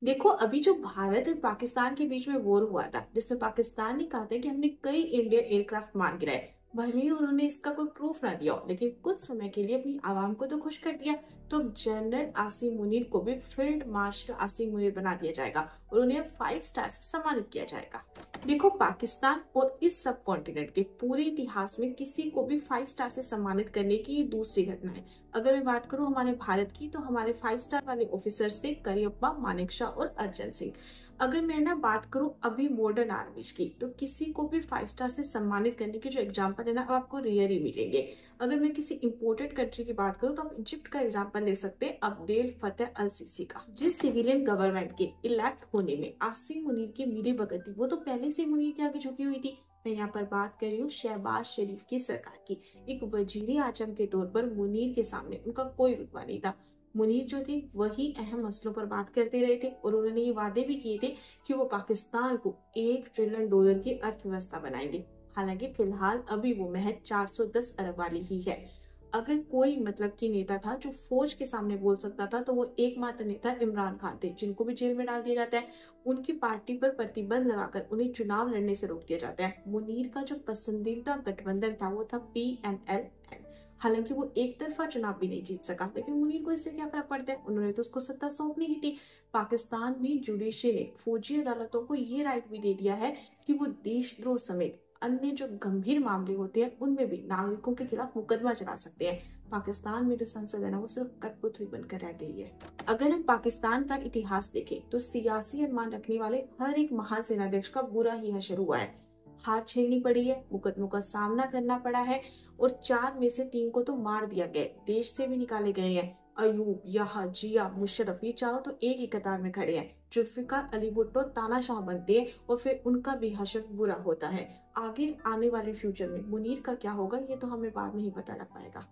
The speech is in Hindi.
देखो, अभी जो भारत और पाकिस्तान के बीच में वॉर हुआ था, जिसमें पाकिस्तान ने कहा था कि हमने कई इंडियन एयरक्राफ्ट मार गिराए। भले ही उन्होंने इसका कोई प्रूफ ना दिया हो, लेकिन कुछ समय के लिए अपनी आवाम को तो खुश कर दिया। तो अब जनरल आसिम मुनीर को भी फील्ड मार्शल आसिम मुनीर बना दिया जाएगा और उन्हें 5 स्टार से सम्मानित किया जाएगा। देखो, पाकिस्तान और इस सब कॉन्टिनेंट के पूरे इतिहास में किसी को भी 5 स्टार से सम्मानित करने की ये दूसरी घटना है। अगर मैं बात करूं हमारे भारत की, तो हमारे 5 स्टार वाले ऑफिसर्स थे करियप्पा, मानेकशॉ और अर्जन सिंह। अगर मैं ना बात करूं अभी मॉडर्न आर्मीज की, तो किसी को भी 5 स्टार से सम्मानित करने के जो एग्जाम्पल है ना, अब आपको रेयर ही मिलेंगे। अगर मैं किसी इंपोर्टेड कंट्री की बात करूं, तो आप इजिप्ट का एग्जाम्पल ले सकते हैं अब्देल फतेह अल सीसी का। जिस सिविलियन गवर्नमेंट के इलेक्ट होने में आसिम मुनीर की मीरी भगत थी, वो तो पहले से मुनीर के आगे झुकी हुई थी। मैं यहाँ पर बात कर रही हूँ शहबाज शरीफ की सरकार की। एक वजीर आजम के तौर पर मुनीर के सामने उनका कोई रुतबा नहीं था। मुनीर जो थे वही अहम मसलों पर बात करते रहे थे और उन्होंने ये वादे भी किए थे कि वो पाकिस्तान को $1 ट्रिलियन की अर्थव्यवस्था बनाएंगे। हालांकि फिलहाल अभी वो महज 410 अरब वाली ही है। अगर कोई मतलब की नेता था जो फौज के सामने बोल सकता था, तो वो एकमात्र नेता इमरान खान थे, जिनको भी जेल में डाल दिया जाता है। उनकी पार्टी पर प्रतिबंध लगाकर उन्हें चुनाव लड़ने से रोक दिया जाता है। मुनीर का जो पसंदीदा गठबंधन था वो था PMLN। हालांकि वो एक तरफा चुनाव भी नहीं जीत सका, लेकिन मुनीर को इससे क्या फर्क पड़ता है, उन्होंने तो उसको सत्ता सौंपनी ही थी। पाकिस्तान में जुडिशरी ने फौजी अदालतों को ये राइट भी दे दिया है कि वो देशद्रोह समेत अन्य जो गंभीर मामले होते हैं उनमें भी नागरिकों के खिलाफ मुकदमा चला सकते हैं। पाकिस्तान में जो संसद है ना, वो सिर्फ कठपुतली बनकर रह गई है। अगर हम पाकिस्तान का इतिहास देखें, तो सियासी अनुमान रखने वाले हर एक महान सेनाध्यक्ष का बुरा ही हशर हुआ है। हार झेलनी पड़ी है, मुकदमों का सामना करना पड़ा है और 4 में से 3 को तो मार दिया गया, देश से भी निकाले गए हैं। अयूब, याह, जिया, मुशर्रफ, ये चारों तो एक ही कतार में खड़े हैं। जुल्फिकार अली भुट्टो तानाशाह बनते हैं और फिर उनका भी हशर बुरा होता है। आगे आने वाले फ्यूचर में मुनीर का क्या होगा, ये तो हमें बाद में ही पता लग पाएगा।